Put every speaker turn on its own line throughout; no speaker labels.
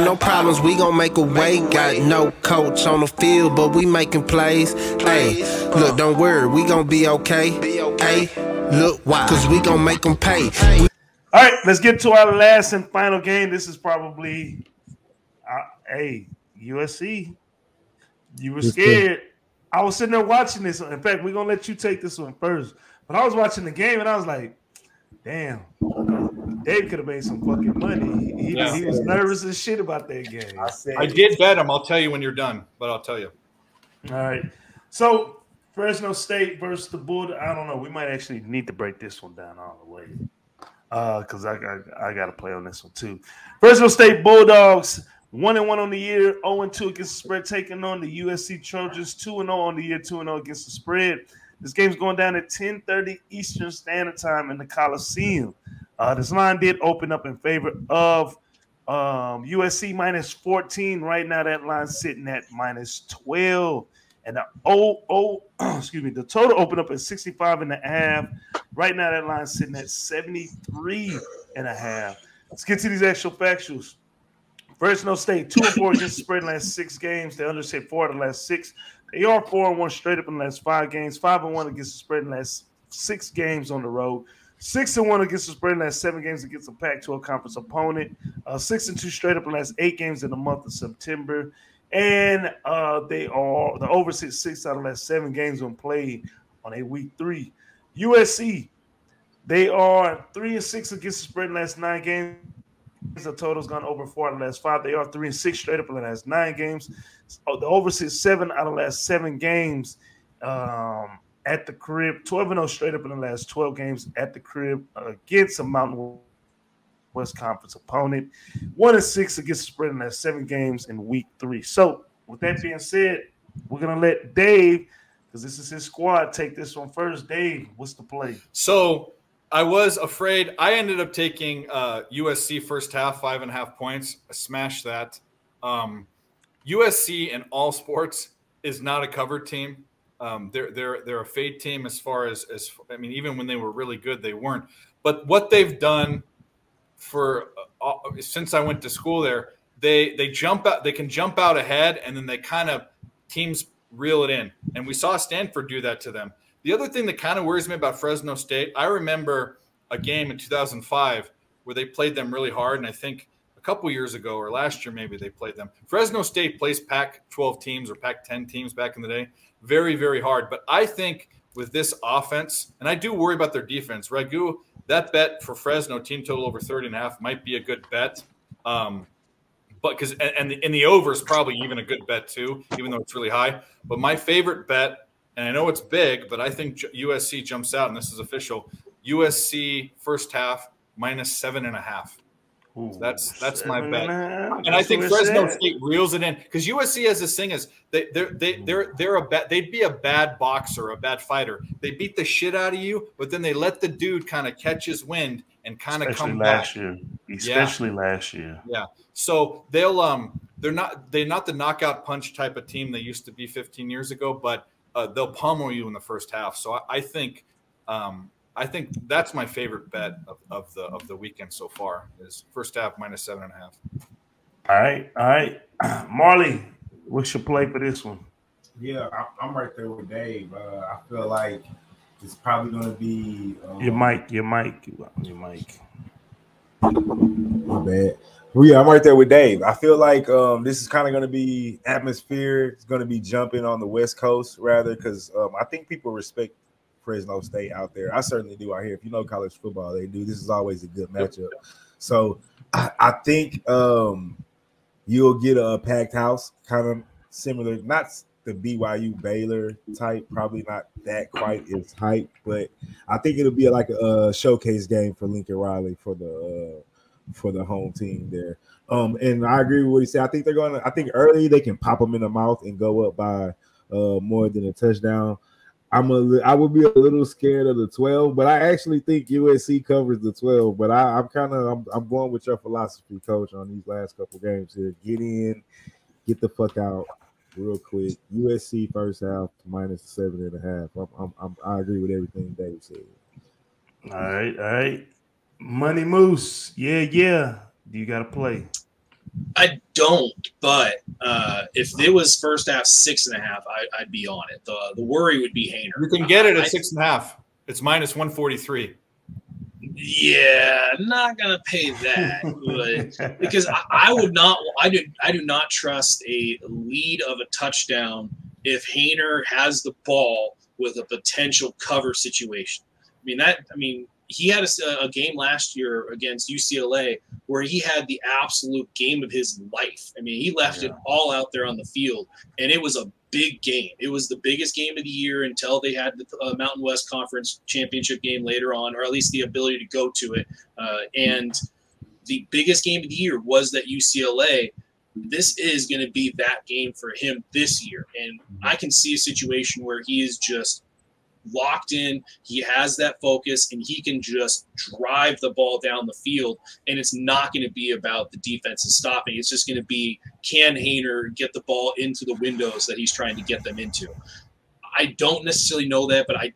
Ain't no problems, we gon' make a way. Got no coach on the field, but we making plays. Hey, look, don't worry, we gon' be okay. Hey, look, why? Cause we gon' make them pay.
All right, let's get to our last and final game. This is probably, USC. You were scared. I was sitting there watching this. In fact, we're going to let you take this one first. But I was watching the game, and I was like, damn, Dave could have made some fucking money. He was nervous as shit about that game.
I did bet him. I'll tell you when you're done, but I'll tell you.
All right. So, Fresno State versus the Bulldogs. I don't know. We might actually need to break this one down all the way. Because I got to play on this one too. Fresno State Bulldogs 1-1 on the year, 0-2 against the spread, taking on the USC Trojans 2-0 on the year, 2-0 against the spread. This game's going down at 10:30 Eastern Standard Time in the Coliseum. This line did open up in favor of USC -14. Right now, that line's sitting at -12. And the total opened up at 65.5. Right now, that line's sitting at 73.5. Let's get to these actual factuals. Fresno State 2-4 against the spread in the last 6 games. They underset 4 of the last 6. They are 4-1 straight up in the last 5 games. 5-1 against the spread in the last 6 games on the road. 6-1 against the spread in the last 7 games against a Pac-12 conference opponent. 6-2 straight up in the last 8 games in the month of September. And they are the over 6 out of the last 7 games when played on a week 3. USC, they are 3-6 against the spread in the last 9 games. The total's gone over 4 out of the last 5. They are 3-6 straight up in the last 9 games. The over 7 out of the last 7 games at the crib. 12-0 straight up in the last 12 games at the crib against a Mountain West Conference opponent. 1-6 against the spread in the last 7 games in week 3. So, with that being said, we're going to let Dave, because this is his squad, take this one first. Dave, what's the play?
So, I was afraid. I ended up taking USC first half, 5.5 points. I smashed that. USC in all sports is not a covered team. They're a fade team as far as I mean, even when they were really good, they weren't. But what they've done for since I went to school there, they jump out. They can jump out ahead, and then they kind of teams reel it in. And we saw Stanford do that to them. The other thing that kind of worries me about Fresno State, I remember a game in 2005 where they played them really hard, and I think a couple years ago or last year maybe they played them. Fresno State plays Pac-12 teams or Pac-10 teams back in the day very, very hard. But I think with this offense, and I do worry about their defense, Ragu, that bet for Fresno, team total over 30.5 might be a good bet. But because and the over is probably even a good bet too, even though it's really high. But my favorite bet, and I know it's big, but I think USC jumps out, and this is official. USC first half -7.5. So that's my bet, and I think Fresno State reels it in because USC has this thing as they'd be a bad boxer, a bad fighter. They beat the shit out of you, but then they let the dude kind of catch his wind and kind of come back.
Especially last year.
Yeah. So they're not the knockout punch type of team they used to be 15 years ago, but they'll pummel you in the first half. So I think that's my favorite bet of the weekend so far is first half -7.5.
All right. Marley, what's your play for this one?
Yeah, I'm right there with Dave. I feel like it's probably going to be
your mic.
My bad. Well, yeah, I'm right there with Dave. I feel like this is kind of going to be atmosphere. It's going to be jumping on the West Coast rather because I think people respect Fresno State out there. I certainly do out here. If you know college football, they do. This is always a good matchup. So I think you'll get a packed house, kind of similar, not the BYU Baylor type, probably not that quite as hype, but I think it'll be like a showcase game for Lincoln Riley for the home team there. And I agree with what he said. I think I think early they can pop them in the mouth and go up by more than a touchdown. I would be a little scared of the 12, but I actually think USC covers the 12. But I'm going with your philosophy, Coach, on these last couple games here. Get in, get the fuck out real quick. USC first half -7.5. I agree with everything Dave said.
All right. Money Moose, yeah. You got to play.
I don't, but if it was first half 6.5, I'd be on it. The worry would be Hainer.
You can get it at 6.5. It's minus 143.
Yeah, not gonna pay that, but because I would not. I do not trust a lead of a touchdown if Hainer has the ball with a potential cover situation. I mean, he had a game last year against UCLA where he had the absolute game of his life. I mean, he left it all out there on the field, and it was a big game. It was the biggest game of the year until they had the Mountain West Conference championship game later on, or at least the ability to go to it. And the biggest game of the year was that UCLA. This is going to be that game for him this year. And I can see a situation where he is just locked in, he has that focus, and he can just drive the ball down the field, and it's not going to be about the defense and stopping. It's just going to be, can Hainer get the ball into the windows that he's trying to get them into? I don't necessarily know that, but I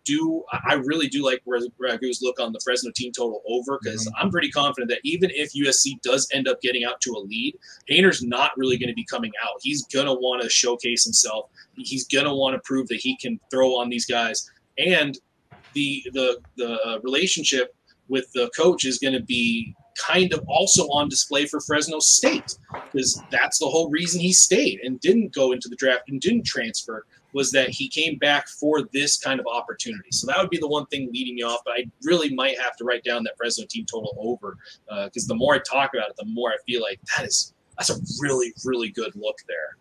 really do like Ragu's look on the Fresno team total over, because I'm pretty confident that even if USC does end up getting out to a lead, Hainer's not really going to be coming out. He's going to want to showcase himself. He's going to want to prove that he can throw on these guys. And the relationship with the coach is going to be kind of also on display for Fresno State, because that's the whole reason he stayed and didn't go into the draft and didn't transfer, was that he came back for this kind of opportunity. So that would be the one thing leading me off, but I really might have to write down that Fresno team total over, because the more I talk about it, the more I feel like that's a really, really good look there.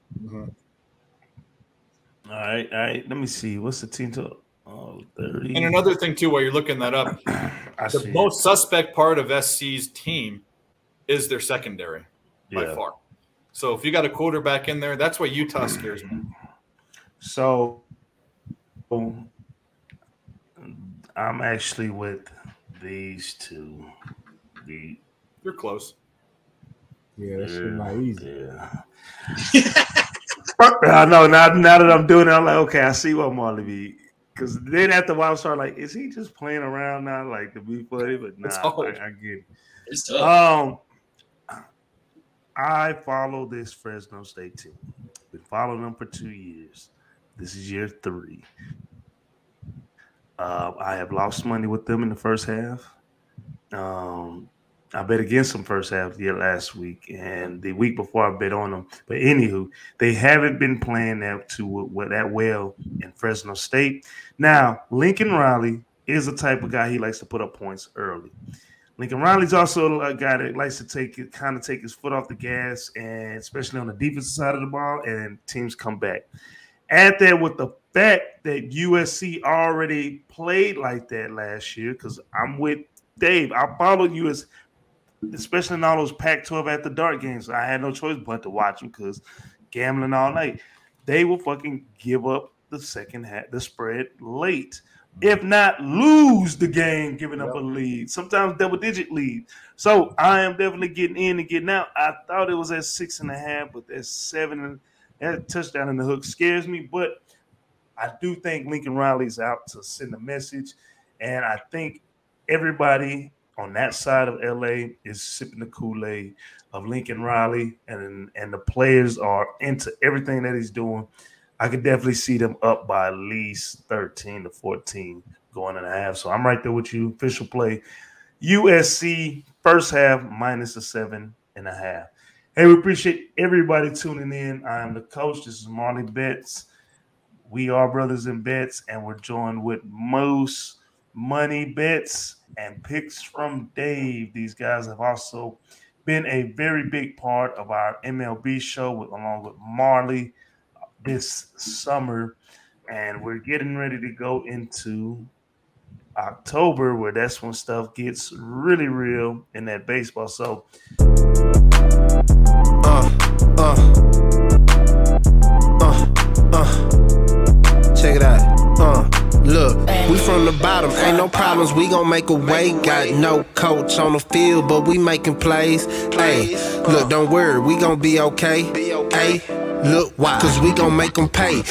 All right. Let me see. What's the team total? Oh, 30.
And another thing, too, while you're looking that up, the most suspect part of SC's team is their secondary by far. So if you got a quarterback in there, that's why Utah scares me.
So I'm actually with these two.
You're close.
Yeah, that shit not easy.
I know. Now that I'm doing it, I'm like, okay, I see what Marley be. Because then after a while, I started like, is he just playing around now, like to be funny? But nah, I get it.
It's tough.
I follow this Fresno State team. Been following them for 2 years. This is year 3. I have lost money with them in the first half. I bet against them first half of the year last week, and the week before I bet on them. But anywho, they haven't been playing that well in Fresno State. Now, Lincoln Riley is the type of guy, he likes to put up points early. Lincoln Riley's also a guy that likes to take his foot off the gas, and especially on the defensive side of the ball, and teams come back. Add that with the fact that USC already played like that last year, because I'm with Dave. I followed USC, especially in all those Pac-12 after dark games. I had no choice but to watch them because gambling all night. They will fucking give up the second half, the spread late. If not, lose the game, giving up a lead. Sometimes double-digit lead. So I am definitely getting in and getting out. I thought it was at 6.5, but that's 7. That touchdown in the hook scares me. But I do think Lincoln Riley's out to send a message, and I think everybody on that side of LA is sipping the Kool-Aid of Lincoln Riley, and the players are into everything that he's doing. I could definitely see them up by at least 13 to 14 going in a half. So I'm right there with you. Official play, USC first half minus a 7.5. Hey, we appreciate everybody tuning in. I am the coach. This is Marley Bets. We are Brothas N Bets, and we're joined with Moose, Money Bets, and picks from Dave. These guys have also been a very big part of our MLB show along with Marley this summer, and we're getting ready to go into October, where that's when stuff gets really real in that baseball. So
check it out. Look, we from the bottom, ain't no problems, we gon' make a way. Got no coach on the field, but we making plays. Hey, look, don't worry, we gon' be okay. Hey, look, why? Cause we gon' make them pay.